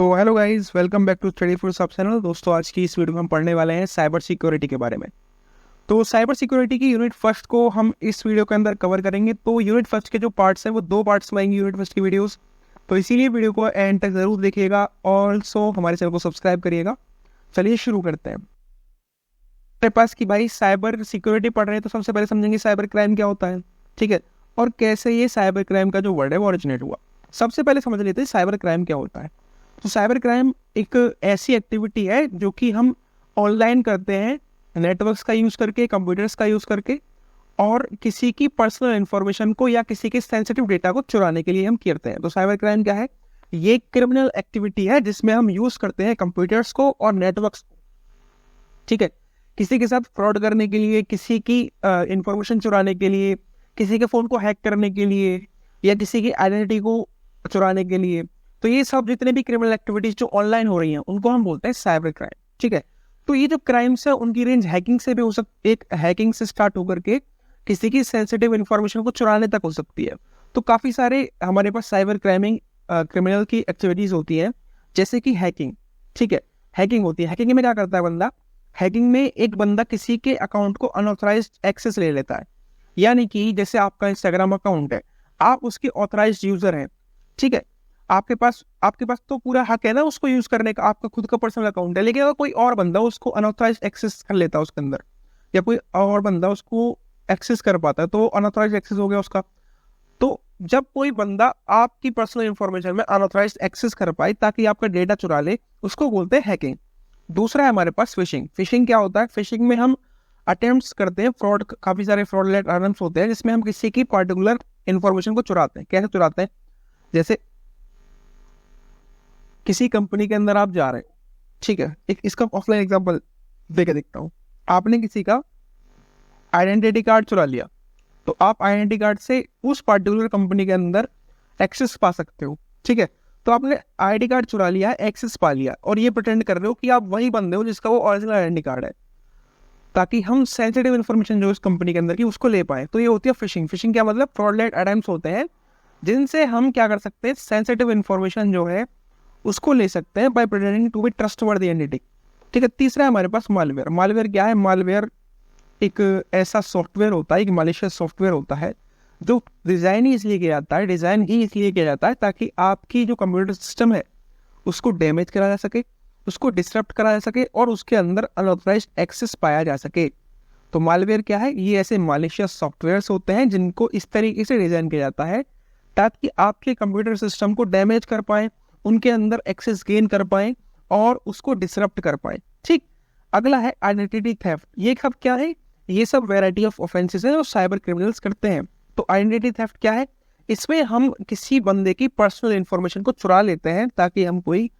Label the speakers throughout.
Speaker 1: तो hello guys, welcome back to study for सब channel. दोस्तों, आज की इस वीडियो में हम पढ़ने वाले हैं साइबर सिक्योरिटी के बारे में। तो साइबर सिक्योरिटी की यूनिट फर्स्ट को हम इस वीडियो के अंदर कवर करेंगे। तो यूनिट फर्स्ट के जो पार्ट्स हैं वो दो पार्ट्स में आएंगे यूनिट फर्स्ट की वीडियोस। तो इसीलिए वीडियो को एंड तक जरूर देखिएगा। ऑल्सो हमारे चैनल को सब्सक्राइब करिएगा। चलिए शुरू करते हैं। मेरे पास कि भाई साइबर सिक्योरिटी पढ़ रहे हैं तो सबसे पहले समझेंगे साइबर क्राइम क्या होता है, ठीक है, और कैसे ये साइबर क्राइम का जो वर्ड है वो ओरिजिनेट हुआ। सबसे पहले समझ लेते हैं साइबर क्राइम क्या होता है। तो साइबर क्राइम एक ऐसी एक्टिविटी है जो कि हम ऑनलाइन करते हैं, नेटवर्क्स का यूज़ करके, कंप्यूटर्स का यूज़ करके, और किसी की पर्सनल इन्फॉर्मेशन को या किसी के सेंसिटिव डेटा को चुराने के लिए हम करते हैं। तो साइबर क्राइम क्या है? ये क्रिमिनल एक्टिविटी है जिसमें हम यूज़ करते हैं कंप्यूटर्स को और नेटवर्क्स को, ठीक है, किसी के साथ फ्रॉड करने के लिए, किसी की इंफॉर्मेशन चुराने के लिए, किसी के फ़ोन को हैक करने के लिए, या किसी की आइडेंटिटी को चुराने के लिए। तो ये सब जितने भी क्रिमिनल एक्टिविटीज जो ऑनलाइन हो रही हैं उनको हम बोलते हैं साइबर क्राइम, ठीक है। तो ये जो क्राइम्स है उनकी रेंज हैकिंग से भी हो सकती है, एक हैकिंग से स्टार्ट होकर के किसी की सेंसिटिव इन्फॉर्मेशन को चुराने तक हो सकती है। तो काफ़ी सारे हमारे पास साइबर क्रिमिनल की एक्टिविटीज होती हैं, जैसे कि हैकिंग, ठीक है। हैकिंग होती है, हैकिंग में क्या करता है बंदा? हैकिंग में एक बंदा किसी के अकाउंट को अनऑथराइज्ड एक्सेस ले लेता है। यानी कि जैसे आपका इंस्टाग्राम अकाउंट है, आप उसके ऑथराइज्ड यूजर हैं, ठीक है। आपके पास तो पूरा हक है ना उसको यूज करने का, आपका खुद का पर्सनल अकाउंट है। लेकिन अगर कोई और बंदा उसको अनऑथराइज्ड एक्सेस कर लेता है उसके अंदर, या कोई और बंदा उसको एक्सेस कर पाता है, तो अनऑथराइज्ड एक्सेस हो गया उसका। तो जब कोई बंदा आपकी पर्सनल इंफॉर्मेशन में अनऑथराइज्ड एक्सेस कर पाए ताकि आपका डेटा चुरा ले, उसको बोलते हैं हैकिंग। दूसरा है हमारे पास फिशिंग। फिशिंग क्या होता है? फिशिंग में हम अटेम्प्ट्स करते हैं फ्रॉड, काफी सारे फ्रॉडलेंट अटेम्प्ट्स होते हैं जिसमें हम किसी की पर्टिकुलर इन्फॉर्मेशन को चुराते हैं। कैसे चुराते हैं? जैसे किसी कंपनी के अंदर आप जा रहे हैं, ठीक है, एक इसका ऑफलाइन एग्जांपल देके देखता हूँ। आपने किसी का आइडेंटिटी कार्ड चुरा लिया, तो आप आइडेंटिटी कार्ड से उस पर्टिकुलर कंपनी के अंदर एक्सेस पा सकते हो, ठीक है। तो आपने आईडी कार्ड चुरा लिया है, एक्सेस पा लिया, और ये प्रिटेंड कर रहे हो कि आप वही बंदे हो जिसका वो ओरिजिनल आइडेंटिटी कार्ड है, ताकि हम सेंसिटिव इन्फॉर्मेशन जो इस कंपनी के अंदर की उसको ले पाए। तो ये होती है फिशिंग। फिशिंग क्या मतलब? फ्रॉडलेंट अटेम्प्ट्स होते हैं जिनसे हम क्या कर सकते हैं, सेंसिटिव इन्फॉर्मेशन जो है उसको ले सकते हैं by pretending to be trustworthy entity, ठीक है। तीसरा है हमारे पास मालवेयर। मालवेयर क्या है? मालवेयर एक ऐसा सॉफ्टवेयर होता है, एक मालिशियस सॉफ्टवेयर होता है जो डिज़ाइन ही इसलिए किया जाता है, डिज़ाइन ही इसलिए किया जाता है ताकि आपकी जो कंप्यूटर सिस्टम है उसको डैमेज करा जा सके, उसको डिसरप्ट करा जा सके, और उसके अंदर अनऑथराइज्ड एक्सेस पाया जा सके। तो मालवेयर क्या है? ये ऐसे मालिशियस सॉफ्टवेयर्स होते हैं जिनको इस तरीके से डिज़ाइन किया जाता है ताकि आपके कंप्यूटर सिस्टम को डैमेज कर पाए, उनके अंदर एक्सेस गेन कर पाए और उसको डिसरप्ट कर पाए, ठीक। अगला है आइडेंटिटी थेफ्ट। ये सब क्या है? ये सब वैरायटी ऑफ ऑफेंसेस हैं जो साइबर क्रिमिनल्स करते हैं। तो आइडेंटिटी थेफ्ट क्या है? इसमें हम किसी बंदे की पर्सनल इंफॉर्मेशन को चुरा लेते हैं ताकि हम कोई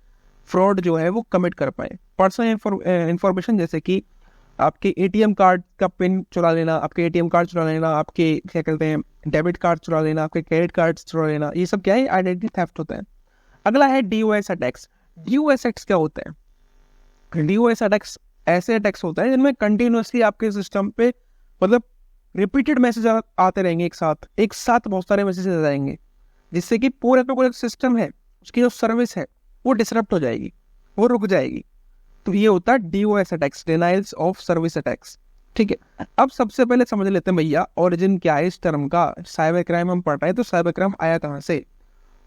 Speaker 1: फ्रॉड जो है वो कमिट कर पाए। पर्सनल इंफॉर्मेशन जैसे कि आपके एटीएम कार्ड का पिन चुरा लेना, आपके एटीएम कार्ड चुरा लेना, आपके क्या कहते हैं डेबिट कार्ड चुरा लेना, आपके क्रेडिट कार्ड चुरा लेना, ये सब क्या है? आइडेंटिटी थेफ्ट होता है। अगला है डीओएस अटैक्स। डीओएस अटैक्स क्या होता है? डीओएस अटैक्स ऐसे अटैक्स होता है जिनमें कंटिन्यूसली आपके सिस्टम पे मतलब रिपीटेड मैसेज आते रहेंगे, एक साथ बहुत सारे मैसेजेस आएंगे, जिससे कि पूरा का पूरा सिस्टम है, उसकी जो सर्विस है वो डिसरप्ट हो जाएगी, वो रुक जाएगी। तो ये होता है DOS attacks, denials of service attacks, ठीक है। अब सबसे पहले समझ लेते हैं भैया ओरिजिन क्या है इस टर्म का। साइबर क्राइम हम पढ़ रहे हैं, तो साइबर क्राइम आया कहाँ से?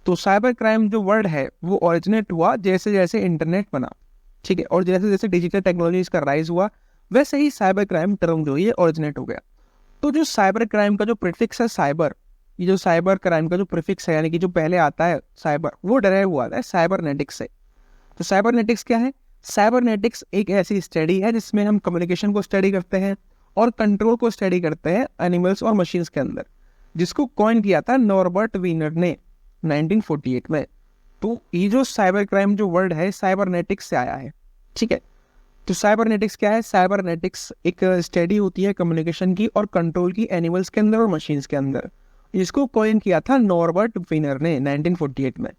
Speaker 1: तो साइबर क्राइम जो वर्ड है वो ओरिजिनेट हुआ जैसे जैसे इंटरनेट बना, ठीक है, और जैसे जैसे डिजिटल टेक्नोलॉजीज का राइज हुआ वैसे ही साइबर क्राइम टर्म जो है ओरिजिनेट हो गया। तो जो साइबर क्राइम का जो प्रीफिक्स है साइबर, ये जो साइबर क्राइम का जो प्रीफिक्स है यानी कि जो पहले आता है साइबर, वो डराइव हुआ है साइबरनेटिक्स से। तो साइबरनेटिक्स क्या है? साइबरनेटिक्स एक ऐसी स्टडी है जिसमें हम कम्युनिकेशन को स्टडी करते हैं और कंट्रोल को स्टडी करते हैं एनिमल्स और मशीन्स के अंदर, जिसको कॉइन किया था नॉर्बर्ट वीनर ने 1948 में। तो ये जो साइबर क्राइम जो वर्ड है साइबरनेटिक्स से आया है, ठीक है। तो साइबरनेटिक्स क्या है? साइबरनेटिक्स एक स्टडी होती है कम्युनिकेशन की और कंट्रोल की एनिमल्स के अंदर और मशीन्स के अंदर। इसको कॉइन किया था नॉर्बर्ट वीनर ने 1948 में।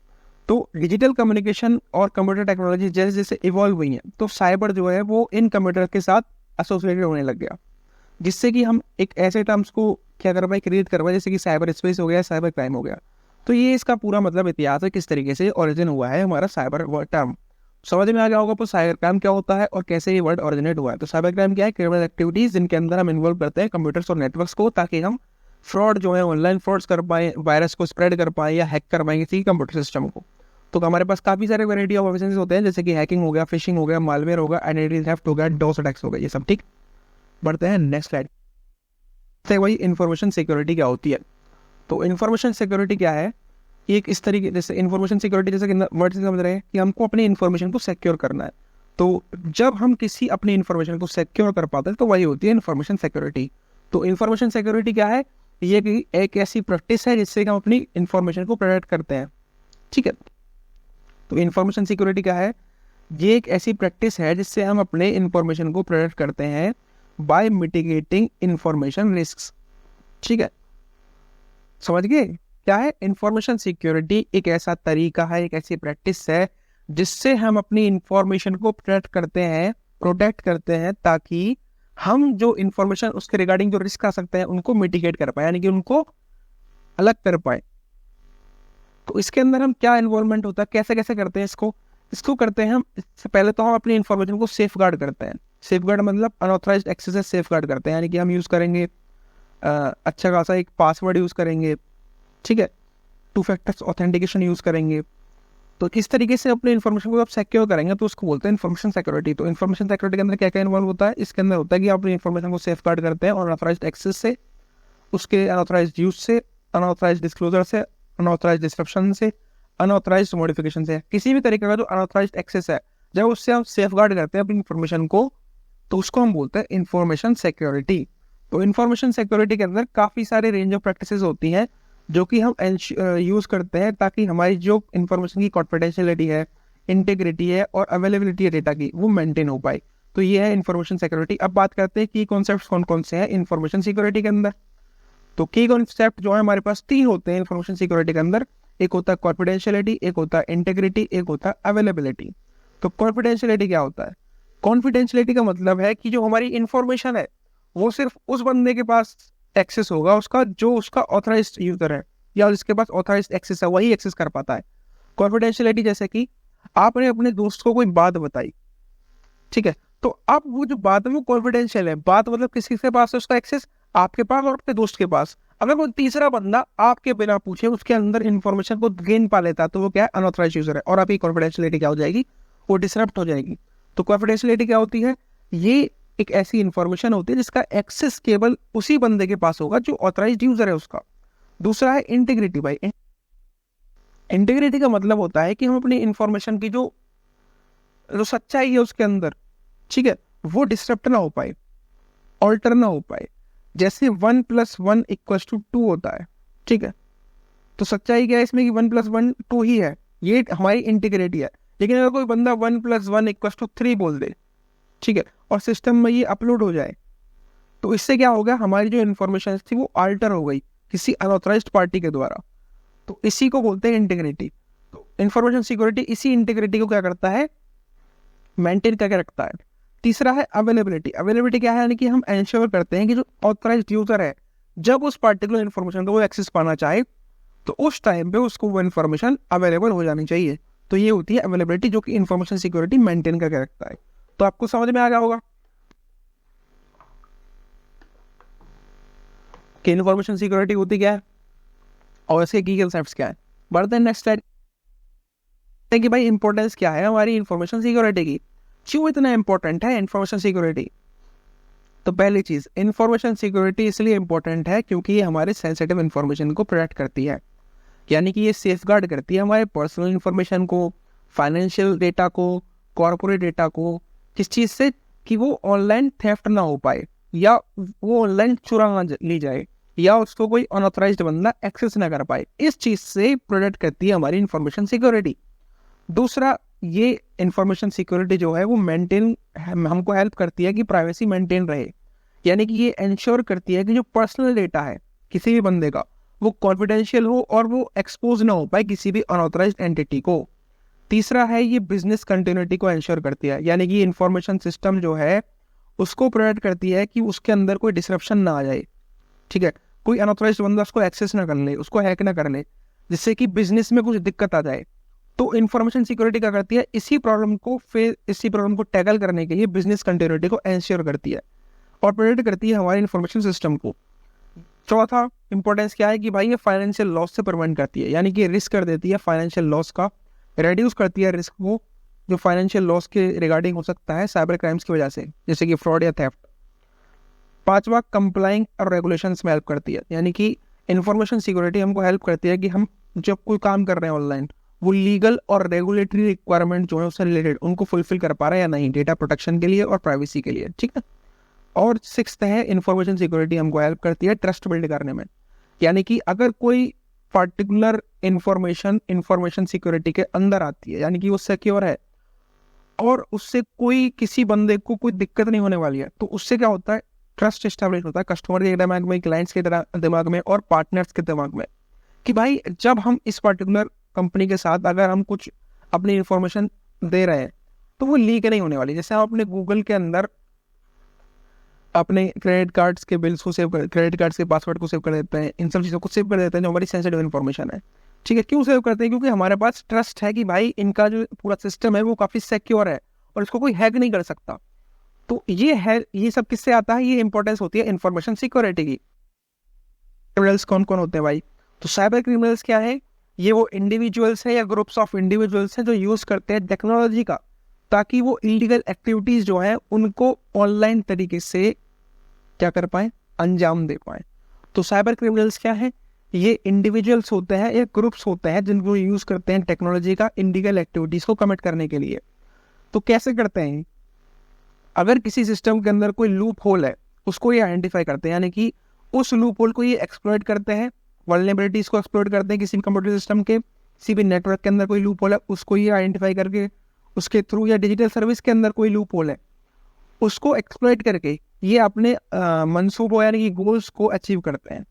Speaker 1: तो डिजिटल कम्युनिकेशन और कंप्यूटर टेक्नोलॉजी जैसे जैसे इवॉल्व हुई है, तो साइबर जो है वो इन कंप्यूटर के साथ एसोसिएटेड होने लग गया, जिससे कि हम एक ऐसे टर्म्स को क्या कर पाए, क्रिएट कर पाए, जैसे कि साइबर स्पेस हो गया, साइबर क्राइम हो गया। तो ये इसका पूरा मतलब इतिहास है, किस तरीके से ओरिजिन हुआ है हमारा साइबर टर्म। समझ में आ गया होगा तो साइबर क्राइम क्या होता है और कैसे ये वर्ड ओरिजिनेट हुआ है। तो साइबर क्राइम क्या है? क्रिमिनल एक्टिविटीज जिनके अंदर हम इन्वॉल्व करते हैं कंप्यूटर्स और नेटवर्क्स को, ताकि हम फ्रॉड जो है ऑनलाइन फ्रॉड्स कर पाए, वायरस को स्प्रेड कर पाए या हैक कर पाए किसी कंप्यूटर सिस्टम को। तो हमारे पास काफी सारे वैरायटी ऑफ ऑफेंसेस होते हैं, जैसे कि हैकिंग हो गया, फिशिंग हो गया, मालवेयर होगा, आइडेंटिटी थेफ्ट हो गया, डॉस अटैक्स हो गया, ये सब। ठीक, बढ़ते हैं नेक्स्ट स्लाइड से। वही इन्फॉर्मेशन सिक्योरिटी क्या होती है? तो इन्फॉर्मेशन सिक्योरिटी क्या है? एक इस तरीके, जैसे इन्फॉर्मेशन सिक्योरिटी जैसे वर्ड से समझ रहे हैं कि हमको अपनी इन्फॉर्मेशन को सिक्योर करना है। तो जब हम किसी अपनी इन्फॉर्मेशन को सिक्योर कर पाते हैं तो वही होती है इन्फॉर्मेशन सिक्योरिटी। तो इन्फॉर्मेशन सिक्योरिटी क्या है? ये कि एक ऐसी प्रैक्टिस है जिससे हम अपनी इन्फॉर्मेशन को प्रोटेक्ट करते हैं। ठीक है, तो इन्फॉर्मेशन सिक्योरिटी क्या है? ये एक ऐसी प्रैक्टिस है जिससे हम अपने इन्फॉर्मेशन को प्रोटेक्ट करते हैं बाय मिटिगेटिंग इन्फॉर्मेशन रिस्क। ठीक है, समझ गए क्या है इन्फॉर्मेशन सिक्योरिटी? एक ऐसा तरीका है, एक ऐसी प्रैक्टिस है जिससे हम अपनी इन्फॉर्मेशन को प्रोटेक्ट करते हैं ताकि हम जो इन्फॉर्मेशन उसके रिगार्डिंग जो रिस्क आ सकते हैं उनको मिटिगेट कर पाए, यानी कि उनको अलग कर पाए। तो इसके अंदर हम क्या इन्वॉल्वमेंट होता है, कैसे कैसे करते हैं इसको करते हैं हम। इससे पहले तो हम अपनी इन्फॉर्मेशन को सेफ गार्ड करते हैं। सेफ गार्ड मतलब अनऑथराइज्ड एक्सेस से सेफ गार्ड करते हैं, यानी कि हम यूज़ करेंगे अच्छा खासा एक पासवर्ड यूज़ करेंगे। ठीक है, 2 फैक्टर्स ऑथेंटिकेशन यूज़ करेंगे। तो इस तरीके से अपने इन्फॉर्मेशन को आप सिक्योर करेंगे तो उसको बोलते हैं इन्फॉर्मेशन सिक्योरिटी। तो इन्फॉर्मेशन सिक्योरिटी के अंदर क्या क्या इन्वॉल्व होता है? इसके अंदर होता है कि आप अपनी इन्फॉर्मेशन को सेफ गार्ड करते हैं अनऑथराइज्ड एक्सेस से, उसके अनऑथराइज्ड यूज से, अनऑथराइज्ड डिस्क्लोजर से, अनऑथराइज्ड डिस्क्रिप्शन से, अनऑथराइज्ड मॉडिफिकेशन से, किसी भी तरीके का जो अनऑथराइज्ड एक्सेस है, जब उससे हम सेफ गार्ड करते हैं अपनी इन्फॉर्मेशन को तो उसको हम बोलते हैं इन्फॉर्मेशन सिक्योरिटी। तो इन्फॉर्मेशन सिक्योरिटी के अंदर काफ़ी सारे रेंज ऑफ प्रैक्टिसेस होती हैं जो कि हम यूज़ करते हैं ताकि हमारी जो इन्फॉर्मेशन की कॉन्फिडेंशियलिटी है, इंटीग्रिटी है और अवेलेबिलिटी है डेटा की, वो मेंटेन हो पाए। तो ये है इन्फॉर्मेशन सिक्योरिटी। अब बात करते हैं कि कॉन्सेप्ट्स कौन कौन से हैं इन्फॉर्मेशन सिक्योरिटी के अंदर। तो की कॉन्सेप्ट जो है हमारे पास 3 होते हैं इन्फॉर्मेशन सिक्योरिटी के अंदर। एक होता है कॉन्फिडेंशियलिटी, एक होता है इंटीग्रिटी, एक होता है अवेलेबिलिटी। तो कॉन्फिडेंशियलिटी क्या होता है? कॉन्फिडेंशियलिटी का मतलब है कि जो हमारी इन्फॉर्मेशन है वो सिर्फ उस बंदे के पास एक्सेस होगा, उसका जो उसका ऑथराइज्ड यूजर है या जिसके पास ऑथराइज्ड एक्सेस है वही एक्सेस कर पाता है। कॉन्फिडेंशियलिटी जैसे कि आपने अपने दोस्त को कोई बात बताई, ठीक है, तो अब वो जो बात है वो कॉन्फिडेंशियल है। बात मतलब किसी के पास है उसका एक्सेस, आपके पास और अपने दोस्त के पास। अगर कोई तीसरा बंदा आपके बिना पूछे उसके अंदर इन्फॉर्मेशन को गेन पा लेता तो वो क्या है? अनऑथराइज्ड यूजर है और आपकी कॉन्फिडेंशियलिटी क्या हो जाएगी? वो डिसरप्ट हो जाएगी। तो कॉन्फिडेंशियलिटी क्या होती है? ये एक ऐसी इन्फॉर्मेशन होती है जिसका एक्सेस केवल उसी बंदे के पास होगा जो ऑथराइज्ड यूजर है उसका। दूसरा है इंटीग्रिटी। भाई इंटीग्रिटी का मतलब होता है कि हम अपनी इन्फॉर्मेशन की जो सच्चाई है उसके अंदर, ठीक है, वो डिस्टर्ब ना हो पाए, ऑल्टर ना हो पाए। जैसे 1 + 1 = 2 होता है, ठीक है, तो सच्चाई क्या है इसमें कि 1 + 1 2 ही है, ये हमारी इंटीग्रिटी है। लेकिन अगर कोई बंदा 1 + 1 = 3 बोल दे, ठीक है, और सिस्टम में ये अपलोड हो जाए तो इससे क्या होगा? हमारी जो इन्फॉर्मेशन थी वो अल्टर हो गई किसी अनऑथराइज्ड पार्टी के द्वारा। तो इसी को बोलते हैं इंटीग्रिटी। तो इन्फॉर्मेशन सिक्योरिटी इसी इंटीग्रिटी को क्या करता है? मेंटेन करके रखता है। तीसरा है अवेलेबिलिटी। अवेलेबिलिटी क्या है? यानी कि हम एंश्योर करते हैं कि जो ऑथराइज्ड यूजर है जब उस पार्टिकुलर इन्फॉर्मेशन को वो एक्सेस पाना चाहे तो उस टाइम पे उसको वो इन्फॉर्मेशन अवेलेबल हो जानी चाहिए। तो ये होती है अवेलेबिलिटी जो कि इन्फॉर्मेशन सिक्योरिटी मेंटेन करके रखता है। तो आपको समझ में आ गया होगा कि इन्फॉर्मेशन सिक्योरिटी होती क्या है और इसके की कंसेप्ट्स क्या है। बढ़ते हैं नेक्स्ट स्लाइड कि भाई इंपॉर्टेंस क्या है हमारी इन्फॉर्मेशन सिक्योरिटी की, क्यों इतना इंपॉर्टेंट है इन्फॉर्मेशन सिक्योरिटी। तो पहली चीज, इन्फॉर्मेशन सिक्योरिटी इसलिए इंपॉर्टेंट है क्योंकि ये हमारे सेंसिटिव इन्फॉर्मेशन को प्रोटेक्ट करती है, यानी कि ये सेफगार्ड करती है हमारे पर्सनल इन्फॉर्मेशन को, फाइनेंशियल डेटा को, कॉर्पोरेट डेटा को। किस चीज़ से? कि वो ऑनलाइन थेफ्ट ना हो पाए या वो ऑनलाइन चुरा ना ली जाए या उसको कोई अनऑथराइज्ड बंदा एक्सेस ना कर पाए। इस चीज़ से प्रोटेक्ट करती है हमारी इन्फॉर्मेशन सिक्योरिटी। दूसरा, ये इन्फॉर्मेशन सिक्योरिटी जो है वो मेंटेन हमको हेल्प करती है कि प्राइवेसी मेंटेन रहे, यानी कि ये इंश्योर करती है कि जो पर्सनल डेटा है किसी भी बंदे का वो कॉन्फिडेंशियल हो और वो एक्सपोज ना हो पाए किसी भी अनऑथराइज्ड एंटिटी को। तीसरा है ये बिजनेस कंटिन्यूटी को इंश्योर करती है, यानी कि इंफॉर्मेशन सिस्टम जो है उसको प्रोवाइड करती है कि उसके अंदर कोई डिसरप्शन ना आ जाए, ठीक है, कोई अनऑथराइज्ड बंदा उसको एक्सेस ना कर ले, उसको हैक ना कर ले। जिससे कि बिजनेस में कुछ दिक्कत आ जाए। तो इंफॉर्मेशन सिक्योरिटी क्या करती है, इसी प्रॉब्लम को टैकल करने के लिए बिजनेस कंटिन्यूटी को एंश्योर करती है और प्रोटेक्ट करती है हमारे इंफॉर्मेशन सिस्टम को। चौथा इंपॉर्टेंस क्या है कि भाई ये फाइनेंशियल लॉस से प्रिवेंट करती है, यानी कि रिस्क कर देती है फाइनेंशियल लॉस का, रेड्यूस करती है रिस्क को जो फाइनेंशियल लॉस के रिगार्डिंग हो सकता है साइबर क्राइम्स की वजह से, जैसे कि फ्रॉड या थेफ्ट। पांचवा कंप्लाइंग और रेगुलेशंस में हेल्प करती है, यानी कि इंफॉर्मेशन सिक्योरिटी हमको हेल्प करती है कि हम जब कोई काम कर रहे हैं ऑनलाइन, वो लीगल और रेगुलेटरी रिक्वायरमेंट जो है उससे रिलेटेड उनको फुलफिल कर पा रहा है या नहीं, डेटा प्रोटेक्शन के लिए और प्राइवेसी के लिए, ठीक है। और सिक्स्थ है इंफॉर्मेशन सिक्योरिटी हमको हेल्प करती है ट्रस्ट बिल्ड करने में, यानी कि अगर कोई पर्टिकुलर इंफॉर्मेशन सिक्योरिटी के अंदर आती है, यानी कि वो सिक्योर है और उससे कोई किसी बंदे को कोई दिक्कत नहीं होने वाली है, तो उससे क्या होता है, ट्रस्ट एस्टेब्लिश होता है कस्टमर के दिमाग में, क्लाइंट्स के दिमाग में और पार्टनर्स के दिमाग में कि भाई जब हम इस पर्टिकुलर कंपनी के साथ अगर हम कुछ अपनी इंफॉर्मेशन दे रहे हैं तो वो लीक नहीं होने वाली। जैसे हम अपने गूगल के अंदर अपने क्रेडिट कार्ड्स के बिल्स को सेव कर, क्रेडिट कार्ड्स के पासवर्ड को सेव कर देते हैं, इन सब चीज़ों को सेव कर देते हैं जो हमारी सेंसिटिव इन्फॉर्मेशन है, ठीक है। क्यों सेव करते हैं, क्योंकि हमारे पास ट्रस्ट है कि भाई इनका जो पूरा सिस्टम है वो काफ़ी सिक्योर है और इसको कोई हैक नहीं कर सकता। तो ये सब किससे आता है, ये इंपॉर्टेंस होती है इंफॉर्मेशन सिक्योरिटी की। क्रिमिनल्स कौन कौन होते हैं भाई, तो साइबर क्रिमिनल्स क्या है, ये वो इंडिविजुअल्स है या ग्रुप्स ऑफ इंडिविजुअल्स हैं जो यूज़ करते हैं टेक्नोलॉजी का ताकि वो इलीगल एक्टिविटीज़ जो है उनको ऑनलाइन तरीके से क्या कर पाए, अंजाम दे पाए। तो साइबर क्रिमिनल्स क्या है, ये इंडिविजुअल्स होते हैं या ग्रुप्स होते हैं जिनको यूज़ करते हैं टेक्नोलॉजी का इलीगल एक्टिविटीज़ को कमिट करने के लिए। तो कैसे करते हैं, अगर किसी सिस्टम के अंदर कोई लूप होल है उसको ये आइडेंटिफाई करते हैं, यानी कि उस लूप होल को ये एक्सप्लॉइट करते हैं, वल्नरेबिलिटीज़ को एक्सप्लॉइट करते हैं किसी भी कंप्यूटर सिस्टम के, किसी भी नेटवर्क के अंदर कोई लूप होल है उसको ये आइडेंटिफाई करके उसके थ्रू, या डिजिटल सर्विस के अंदर कोई लूप होल है उसको एक्सप्लॉइट करके ये अपने मंसूबों यानी कि गोल्स को अचीव करते हैं।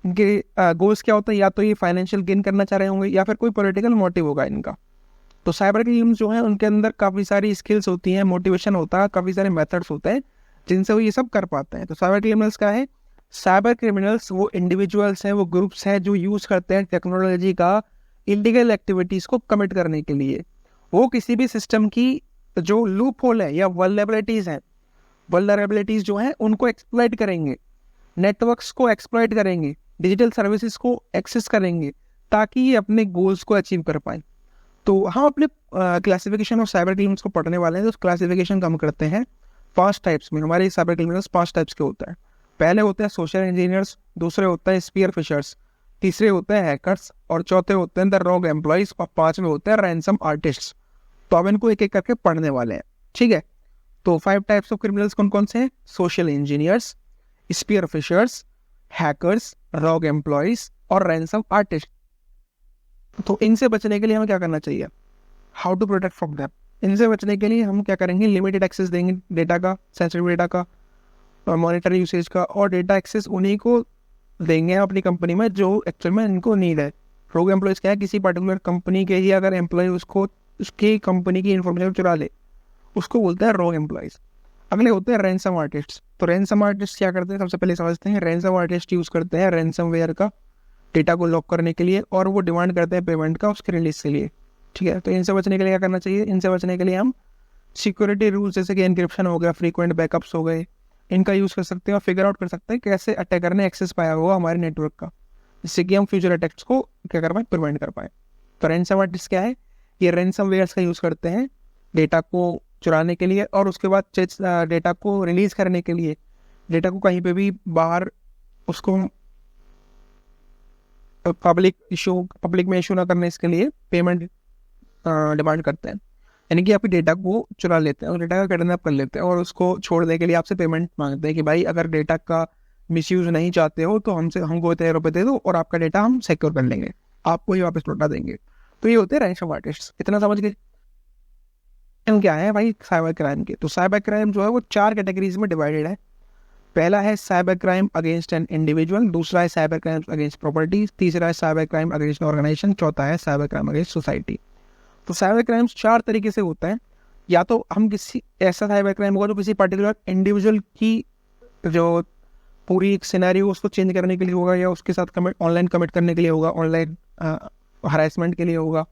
Speaker 1: इनके गोल्स क्या होता है, या तो ये फाइनेंशियल गेन करना चाह रहे होंगे या फिर कोई पॉलिटिकल मोटिव होगा इनका। तो साइबर क्राइम्स जो है उनके अंदर काफ़ी सारी स्किल्स होती हैं, मोटिवेशन होता है, काफ़ी सारे मेथड्स होते हैं जिनसे वो ये सब कर पाते हैं। तो साइबर क्रिमिनल्स क्या है, साइबर क्रिमिनल्स वो इंडिविजुअल्स हैं, वो ग्रुप्स हैं जो यूज़ करते हैं टेक्नोलॉजी का इलीगल एक्टिविटीज़ को कमिट करने के लिए। वो किसी भी सिस्टम की जो लूप होल है या वल्नरेबिलिटीज़ हैं, वल्नरेबिलिटीज़ जो हैं उनको एक्सप्लॉइट करेंगे, नेटवर्क्स को एक्सप्लॉइट करेंगे, डिजिटल सर्विसेज को एक्सेस करेंगे ताकि ये अपने गोल्स को अचीव कर पाएँ। तो हम अपने क्लासिफिकेशन ऑफ साइबर क्रिमिनल्स को पढ़ने वाले हैं। तो क्लासिफिकेशन का हम करते हैं 5 टाइप्स में। हमारे साइबर क्रिमिनल्स 5 टाइप्स के होते हैं। पहले होते हैं सोशल इंजीनियर्स, दूसरे होते हैं स्पीयर फिशर्स, तीसरे होते हैं हैकर्स और चौथे होते हैं द रॉग एम्प्लॉयज़ और पांचवें होते हैं रैंसम आर्टिस्ट्स। तो अब इनको एक एक करके पढ़ने वाले हैं, ठीक है। तो 5 टाइप्स ऑफ क्रिमिनल्स कौन कौन से हैं, social engineers, spear phishers, hackers, rogue employees और रैंसम आर्टिस्ट। तो इनसे बचने के लिए हमें क्या करना चाहिए, how to protect from them. इनसे बचने के लिए हम क्या करेंगे, लिमिटेड एक्सेस देंगे डेटा का, सेंसिटिव डेटा का, मॉनिटरी यूसेज का, और डेटा एक्सेस उन्हीं को देंगे अपनी कंपनी में जो एक्चुअल में इनको नीड है। रोग एम्प्लॉयज़ क्या है, किसी पर्टिकुलर कंपनी के ही अगर एम्प्लॉय उसकी कंपनी की इन्फॉर्मेशन चुरा ले उसको बोलते हैं रोग एम्प्लॉयज़। अगले होते हैं रैंसम आर्टिस्ट। तो रैंसम आर्टिस्ट क्या करते हैं, सबसे पहले समझते हैं। रैंसम आर्टिस्ट यूज़ करते हैं रैंसमवेयर का डेटा को लॉक करने के लिए और वो डिमांड करते हैं पेमेंट का उसके रिलीज के लिए, ठीक है। तो इनसे बचने के लिए क्या करना चाहिए, इनसे बचने के लिए हम सिक्योरिटी रूल्स जैसे कि एनक्रिप्शन हो गया, फ्रीक्वेंट बैकअप्स हो गए, इनका यूज़ कर सकते हैं और फिगर आउट कर सकते हैं कैसे अटैकर ने एक्सेस पाया हुआ हमारे नेटवर्क का, जिससे कि हम फ्यूचर अटैक्स को क्या कर पाए, प्रिवेंट कर पाए। तो रैंसम आर्टिस्ट क्या है, ये रैंसमवेयर्स का यूज़ करते हैं डेटा को चुराने के लिए और उसके बाद डेटा को रिलीज़ करने के लिए, डेटा को कहीं पे भी बाहर उसको पब्लिक में इशू ना करने इसके लिए पेमेंट डिमांड करते हैं, यानी कि आपके डेटा को चुरा लेते हैं और डेटा का किडनैप कर लेते हैं और उसको छोड़ने के लिए आपसे पेमेंट मांगते हैं कि भाई अगर डेटा का मिसयूज नहीं चाहते हो तो हमको इतने रुपये दे दो और आपका डेटा हम सिक्योर कर लेंगे, आपको ही वापस लौटा देंगे। तो ये होते हैं रैंसम आर्टिस्ट। इतना समझ गए। क्या है भाई साइबर क्राइम के, तो साइबर क्राइम जो है वो 4 कैटेगरीज में डिवाइडेड है। पहला है cyber crime against an individual, दूसरा है साइबर क्राइम अगेंस्ट प्रॉपर्टी, तीसरा है साइबर क्राइम अगेंस्ट ऑर्गेनाइजेशन, चौथा है साइबर क्राइम अगेंस्ट सोसाइटी। तो साइबर क्राइम्स 4 तरीके से होता है। या तो हम किसी ऐसा साइबर क्राइम होगा जो किसी पर्टिकुलर इंडिविजुअल की जो पूरी एक सिनेरियो उसको चेंज करने के लिए होगा, या उसके साथ ऑनलाइन कमिट करने के लिए होगा, ऑनलाइन हरासमेंट के लिए होगा।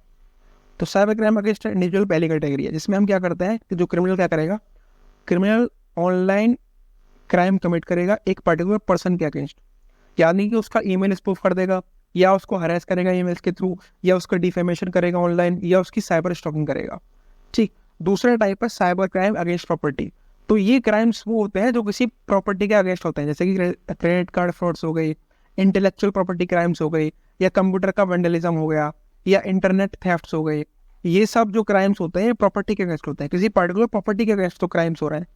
Speaker 1: तो साइबर क्राइम अगेंस्ट इंडिविजुअल पहली कैटेगरी है, जिसमें हम क्या करते हैं कि जो क्रिमिनल क्या करेगा, क्रिमिनल ऑनलाइन क्राइम कमिट करेगा एक पर्टिकुलर पर्सन के अगेंस्ट, यानी कि उसका ईमेल स्पूफ कर देगा, या उसको हरास करेगा ईमेल्स के थ्रू, या उसका डिफेमेशन करेगा ऑनलाइन, या उसकी साइबर स्टॉकिंग करेगा। ठीक। दूसरा टाइप है साइबर क्राइम अगेंस्ट प्रॉपर्टी। तो ये क्राइम्स वो होते हैं जो किसी प्रॉपर्टी के अगेंस्ट होते हैं, जैसे कि क्रेडिट कार्ड फ्रॉड्स हो गई, इंटेलेक्चुअल प्रॉपर्टी क्राइम्स हो गई, या कंप्यूटर का वेंडलिज्म हो गया, या इंटरनेट थेफ्ट्स हो गए। ये सब जो क्राइम्स होते हैं प्रॉपर्टी के अगेंस्ट होते हैं, किसी पर्टिकुलर प्रॉपर्टी के अगेंस्ट तो क्राइम्स हो रहे हैं,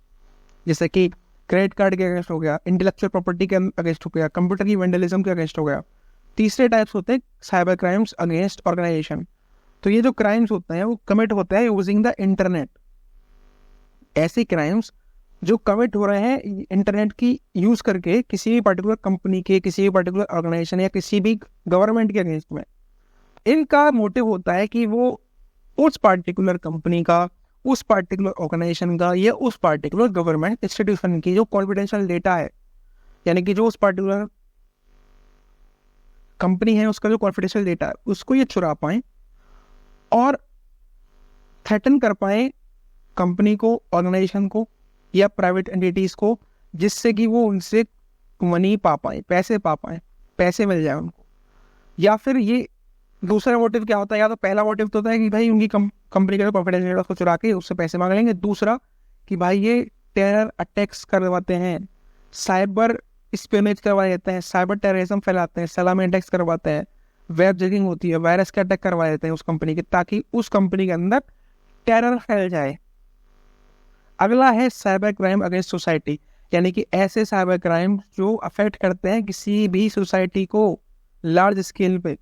Speaker 1: जैसे कि क्रेडिट कार्ड के अगेंस्ट हो गया, इंटेलेक्चुअल प्रॉपर्टी के अगेंस्ट हो गया, कंप्यूटर की वेंडलिज्म के अगेंस्ट हो गया। तीसरे टाइप्स होते हैं साइबर क्राइम्स अगेंस्ट ऑर्गेनाइजेशन। तो ये जो क्राइम्स होते हैं वो कमिट होते हैं यूजिंग द इंटरनेट। ऐसे क्राइम्स जो कमिट हो रहे हैं इंटरनेट की यूज करके किसी भी पर्टिकुलर कंपनी के, किसी भी पर्टिकुलर ऑर्गेनाइजेशन या किसी भी गवर्नमेंट के अगेंस्ट में, इनका मोटिव होता है कि वो उस पार्टिकुलर कंपनी का, उस पार्टिकुलर ऑर्गेनाइजेशन का, या उस पार्टिकुलर गवर्नमेंट इंस्टीट्यूशन की जो कॉन्फिडेंशियल डेटा है, यानी कि जो उस पार्टिकुलर कंपनी है उसका जो कॉन्फिडेंशियल डेटा है, उसको ये चुरा पाए और थ्रेटन कर पाए कंपनी को, ऑर्गेनाइजेशन को, या प्राइवेट एंटिटीज को, जिससे कि वो उनसे मनी पा पाए, पैसे पा पाए, पैसे मिल जाए उनको। या फिर ये दूसरा मोटिव क्या होता है, या तो पहला मोटिव तो होता है कि भाई उनकी कंपनी का कॉन्फिडेंशियल डेटा को चुरा के उससे पैसे मांग लेंगे। दूसरा कि भाई ये टेरर अटैक्स करवाते हैं, साइबर स्पेमेज करवा देते हैं, साइबर टेररिज्म फैलाते हैं, सलामी अटैक्स करवाते हैं, वेब जैकिंग होती है, वायरस के अटैक करवा देते हैं उस कंपनी के, ताकि उस कंपनी के अंदर टेरर फैल जाए। अगला है साइबर क्राइम अगेंस्ट सोसाइटी, यानी कि ऐसे साइबर क्राइम जो अफेक्ट करते हैं किसी भी सोसाइटी को लार्ज स्केल पे।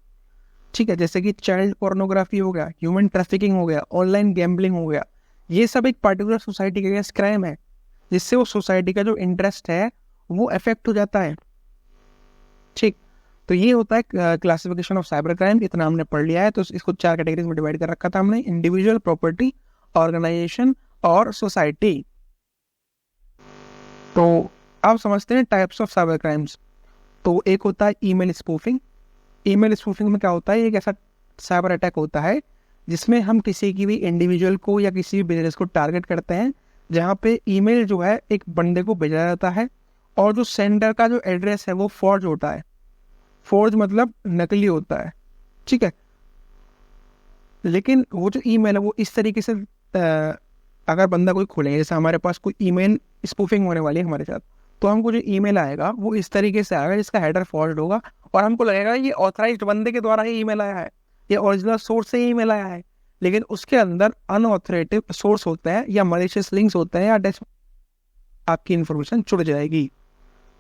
Speaker 1: ठीक है, जैसे कि चाइल्ड पोर्नोग्राफी हो गया, ह्यूमन ट्रैफिकिंग हो गया, ऑनलाइन गैम्बलिंग हो गया। ये सब एक पर्टिकुलर सोसाइटी के अगेंस्ट क्राइम है, जिससे वो सोसाइटी का जो इंटरेस्ट है वो अफेक्ट हो जाता है। ठीक। तो ये होता है क्लासिफिकेशन ऑफ साइबर क्राइम। इतना हमने पढ़ लिया है। तो इसको 4 कैटेगरीज में डिवाइड कर रखा था हमने, इंडिविजुअल, प्रॉपर्टी, ऑर्गेनाइजेशन और सोसाइटी। तो आप समझते हैं टाइप्स ऑफ साइबर क्राइम्स। तो एक होता है ईमेल स्पूफिंग। ईमेल स्पूफिंग में क्या होता है, एक ऐसा साइबर अटैक होता है जिसमें हम किसी की भी इंडिविजुअल को या किसी भी बिजनेस को टारगेट करते हैं, जहाँ पे ईमेल जो है एक बंदे को भेजा जाता है और जो सेंडर का जो एड्रेस है वो फॉर्ज होता है। फॉर्ज मतलब नकली होता है। ठीक है, लेकिन वो जो ईमेल है वो इस तरीके से अगर बंदा कोई खोले, जैसे हमारे पास कोई ईमेल स्पूफिंग होने वाली है हमारे साथ, तो हमको जो ईमेल आएगा वो इस तरीके से आएगा जिसका हेडर फॉर्ज्ड होगा, और हमको लगेगा ये ऑथराइज्ड बंदे के द्वारा ही ईमेल आया है, ये ओरिजिनल सोर्स से ही ईमेल आया है। लेकिन उसके अंदर अनऑथोरेटिव सोर्स होते हैं या मलिशियस लिंक्स होते हैं, या आपकी इन्फॉर्मेशन छुट जाएगी।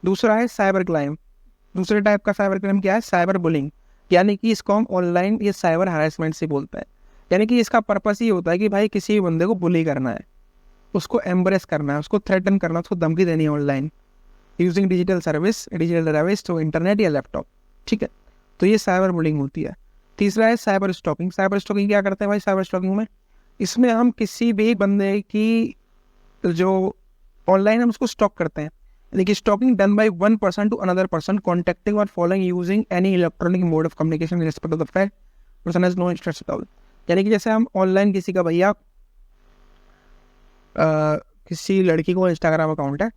Speaker 1: दूसरा है साइबर क्राइम। दूसरे टाइप का साइबर क्राइम क्या है, साइबर बुलिंग, यानी कि इसको हम ऑनलाइन या साइबर हरासमेंट से बोलते हैं। यानी कि इसका पर्पस ये होता है कि भाई किसी भी बंदे को बुली करना है, उसको एम्ब्रेस करना है, उसको थ्रेटन करना, उसको धमकी देनी है ऑनलाइन यूजिंग डिजिटल सर्विस तो इंटरनेट या लैपटॉप। ठीक है, तो ये साइबर बुलिंग होती है। तीसरा है साइबर स्टॉकिंग। साइबर स्टॉकिंग क्या करते हैं भाई साइबर स्टॉकिंग में, इसमें हम किसी भी बंदे की जो ऑनलाइन हम उसको स्टॉक करते हैं, यानी कि stalking done by one person to another person contacting और following using any electronic mode of communication in respect of the fact person has no interest at all. यानी कि जैसे हम ऑनलाइन किसी का भैया किसी लड़की को इंस्टाग्राम अकाउंट है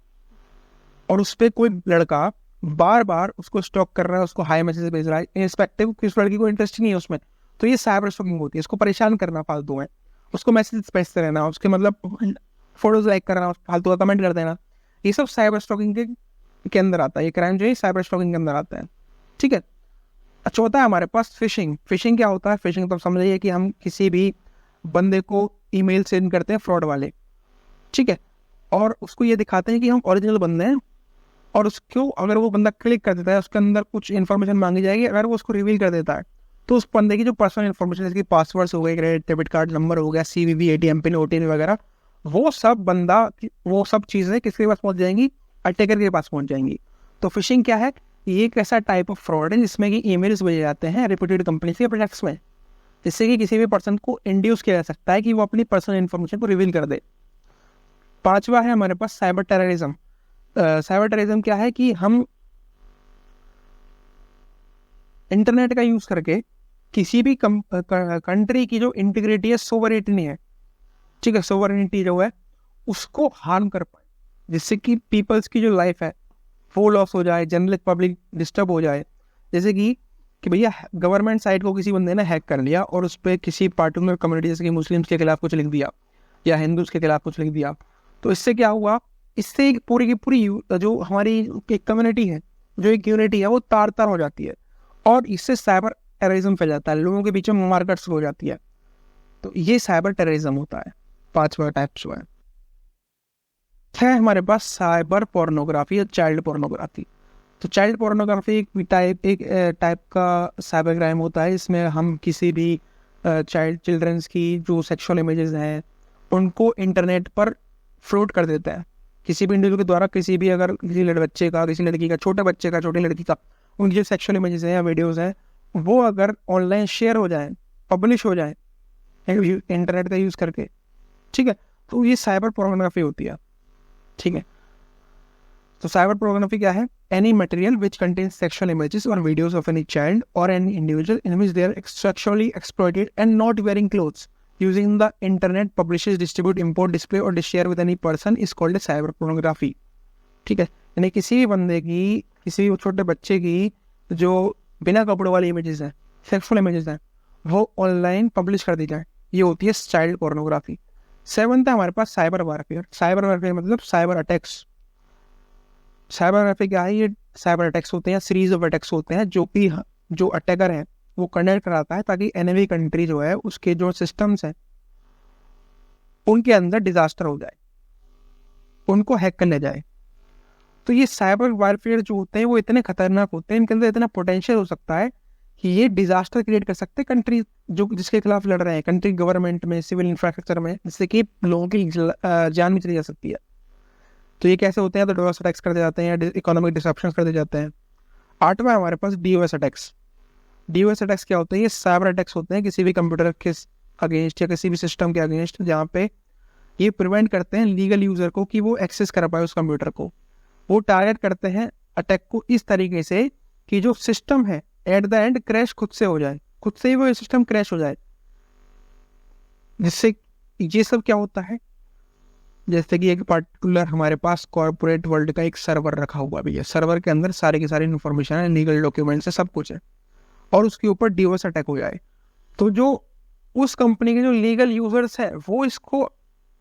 Speaker 1: और उस पर कोई लड़का बार बार उसको स्टॉक कर रहा है, उसको हाई मैसेज भेज रहा है इनरिस्पेक्टिव कि उस लड़की को इंटरेस्ट नहीं है उसमें, तो ये साइबर स्टॉकिंग होती है। इसको परेशान करना फालतू में, उसको मैसेज भेजते रहना, उसके मतलब फोटोज लाइक करना, फालतू का कमेंट कर देना, ये सब साइबर स्टॉकिंग के अंदर आता है। ये क्राइम जो है साइबर स्टॉकिंग के अंदर आता है। ठीक है, चौथा है हमारे पास फिशिंग। फिशिंग क्या होता है, फिशिंग तो समझ रही कि हम किसी भी बंदे को ईमेल सेंड करते हैं फ्रॉड वाले, ठीक है, और उसको ये दिखाते हैं कि हम ओरिजिनल बंदे हैं, और उसको अगर वो बंदा क्लिक कर देता है उसके अंदर कुछ इन्फॉर्मेशन मांगी जाएगी, अगर वो उसको रिवील कर देता है तो उस बंदे की जो पर्सनल इन्फॉर्मेशन जैसे पासवर्ड्स हो गए, क्रेडिट डेबिट कार्ड नंबर हो गया, CVV ATM पिन OTP वगैरह, वो सब चीज़ें किसके पास पहुंच जाएंगी, अटैकर के पास पहुंच जाएंगी। तो फिशिंग क्या है, ये एक ऐसा टाइप ऑफ फ्रॉड है जिसमें कि ईमेल्स भेजे जाते हैं रेप्यूटेड कंपनी के प्रोजेक्ट्स में, जिससे कि किसी भी पर्सन को इंड्यूस किया जा सकता है कि वो अपनी पर्सनल इन्फॉर्मेशन को रिवील कर दे। पांचवा है हमारे पास साइबर टेररिज्म। साइबर टेररिज्म क्या है कि हम इंटरनेट का यूज करके किसी भी कंट्री की जो इंटीग्रिटी है, सोवरेनिटी नहीं है, ठीक है, सोवरेनिटी जो है उसको हार्म कर पाए, जिससे कि पीपल्स की जो लाइफ है वो लॉस हो जाए, जनरल पब्लिक डिस्टर्ब हो जाए। जैसे कि भैया गवर्नमेंट साइट को किसी बंदे ने हैक कर लिया और उस पर किसी पार्टिकुलर कम्युनिटी जैसे कि मुस्लिम्स के खिलाफ कुछ लिख दिया या हिंदूज के खिलाफ कुछ लिख दिया, तो इससे क्या हुआ, इससे एक पूरी की पूरी जो हमारी एक कम्युनिटी है, जो एक यूनिटी है, वो तार तार हो जाती है और इससे साइबर टेररिज्म फैल जाता है, लोगों के बीच में मारकट्स हो जाती है। तो ये साइबर टेररिज्म होता है। 5वां टाइप जो है हमारे पास साइबर पोर्नोग्राफी या चाइल्ड पोर्नोग्राफी। तो चाइल्ड पोर्नोग्राफी एक टाइप का साइबर क्राइम होता है। इसमें हम किसी भी चिल्ड्रंस की जो सेक्सुअल इमेजेस हैं उनको इंटरनेट पर फ्लोट कर देते हैं किसी भी इंडिविजुअल के द्वारा। किसी भी अगर किसी बच्चे का, किसी लड़की का, छोटे बच्चे का, छोटी लड़की का, उनकी जो सेक्सुअल इमेजेस हैं या वीडियोज़ हैं वो अगर ऑनलाइन शेयर हो जाए, पब्लिश हो जाए इंटरनेट का यूज़ करके, ठीक है, तो ये साइबर पोर्नोग्राफी होती है। ठीक है, तो साइबर पोर्नोग्राफी क्या है? Any material which contains sexual images और वीडियोस ऑफ एनी चाइल्ड और any individual in which they are sexually exploited and not wearing clothes using the internet publishes, distribute, import, display और share with any person is called cyber pornography. ठीक है, यानी किसी भी बंदे की, किसी छोटे बच्चे की जो बिना कपड़ों वाली इमेजेस हैं, सेक्सुअल इमेजेस हैं, वो ऑनलाइन पब्लिश कर दी जाए, ये होती है चाइल्ड पोर्नोग्राफी। 7th है हमारे पास साइबर वारफेयर। साइबर वारफेयर मतलब साइबर अटैक्स। साइबर वारफेयर क्या है? ये साइबर अटैक्स होते हैं, सीरीज ऑफ अटैक्स होते हैं जो कि जो अटैकर है वो कंडक्ट कराता है ताकि एनिमी कंट्री जो है उसके जो सिस्टम्स हैं उनके अंदर डिजास्टर हो जाए, उनको हैक कर ले जाए। तो ये साइबर वारफेयर जो होते हैं वो इतने खतरनाक होते हैं, इनके अंदर इतना पोटेंशियल हो सकता है कि ये डिजास्टर क्रिएट कर सकते हैं कंट्री जो जिसके खिलाफ लड़ रहे हैं, कंट्री गवर्नमेंट में, सिविल इंफ्रास्ट्रक्चर में, जिससे कि लोगों की जान भी चली जा सकती है। तो ये कैसे होते हैं? तो डोस अटैक्स कर दे जाते हैं या इकोनॉमिक डिसरप्शन कर दे जाते हैं। 8वां हमारे पास DOS अटैक्स। DOS अटैक्स क्या होते हैं? ये साइबर अटैक्स होते हैं किसी भी कंप्यूटर के अगेंस्ट या किसी भी सिस्टम के अगेंस्ट, जहाँ पे ये प्रिवेंट करते हैं लीगल यूजर को कि वो एक्सेस कर पाए उस कंप्यूटर को। वो टारगेट करते हैं अटैक को इस तरीके से कि जो सिस्टम है एट द एंड क्रैश खुद से हो जाए, खुद से ही वो सिस्टम क्रैश हो जाए। जिससे ये सब क्या होता है, जैसे कि एक पर्टिकुलर हमारे पास कॉर्पोरेट वर्ल्ड का एक सर्वर रखा हुआ भी है, सर्वर के अंदर सारी की सारी इन्फॉर्मेशन है, लीगल डॉक्यूमेंट्स है, सब कुछ है, और उसके ऊपर DOS अटैक हो जाए, तो जो उस कंपनी के जो लीगल यूजर्स है वो इसको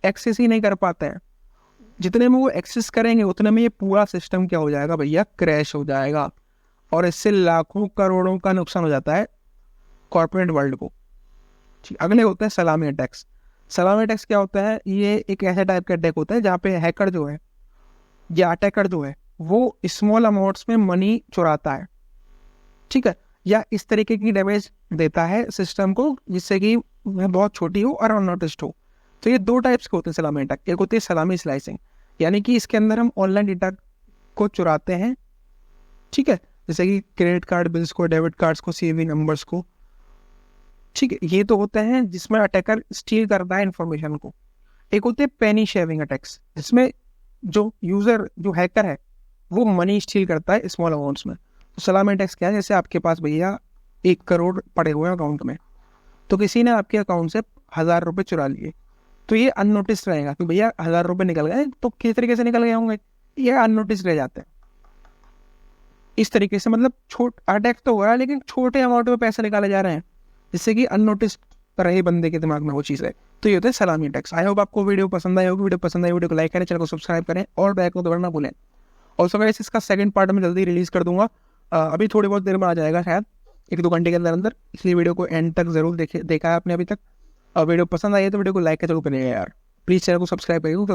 Speaker 1: एक्सेस ही नहीं कर पाते हैं। जितने में वो एक्सेस करेंगे उतने में ये पूरा सिस्टम क्या हो जाएगा भैया? क्रैश हो जाएगा, और इससे लाखों करोड़ों का नुकसान हो जाता है कॉर्पोरेट वर्ल्ड को। ठीक, अगले होते हैं सलामी अटैक्स। सलामी अटैक्स क्या होता है? ये एक ऐसा टाइप का अटैक होता है जहाँ पे हैकर जो है या अटैकर जो है वो स्मॉल अमाउंट्स में मनी चुराता है, ठीक है, या इस तरीके की डैमेज देता है सिस्टम को जिससे कि वह बहुत छोटी हो और अननोटिस्ड हो। तो ये 2 टाइप्स के होते हैं सलामी अटैक। एक होती है सलामी स्लाइसिंग, यानी कि इसके अंदर हम ऑनलाइन डेटा को चुराते हैं, ठीक है, जैसे कि क्रेडिट कार्ड बिल्स को, डेबिट कार्ड्स को, CVV नंबर्स को, ठीक है, ये तो होते हैं जिसमें अटैकर स्टील करता है इन्फॉर्मेशन को। एक होते हैं पेनी शेविंग अटैक्स, जिसमें जो यूजर, जो हैकर है, वो मनी स्टील करता है स्मॉल अमाउंट्स में। तो सलामी अटैक्स क्या है? जैसे आपके पास भैया 1 करोड़ पड़े हुए हैं अकाउंट में, तो किसी ने आपके अकाउंट से 1000 रुपये चुरा लिए, तो ये अननोटिस रहेगा कि भैया 1000 रुपये निकल गए, तो किस तरीके से निकल गए होंगे? ये अननोटिस रह जाते हैं। इस तरीके से मतलब अटैक तो हो रहा है लेकिन छोटे अमाउंट में पैसे निकाले जा रहे हैं, जिससे कि अननोटिस रहे बंदे के दिमाग में वो चीज़ है। तो ये होता है सलामी अटैक्स। आई होप आपको वीडियो पसंद आई होगी। वीडियो पसंद आई वीडियो को लाइक करें, चैनल को सब्सक्राइब करें और बेल को दबाना ना भूलें। ऑल्सो गाइस इसका सेकंड पार्ट में जल्दी रिलीज कर दूंगा, अभी थोड़ी बहुत देर में आ जाएगा शायद 1-2 घंटे के अंदर, इसलिए वीडियो को एंड तक जरूर देखा है आपने अभी तक। वीडियो पसंद आई है तो वीडियो को लाइक जरूर करिएगा यार, प्लीज़ चैनल को सब्सक्राइब करिएगा।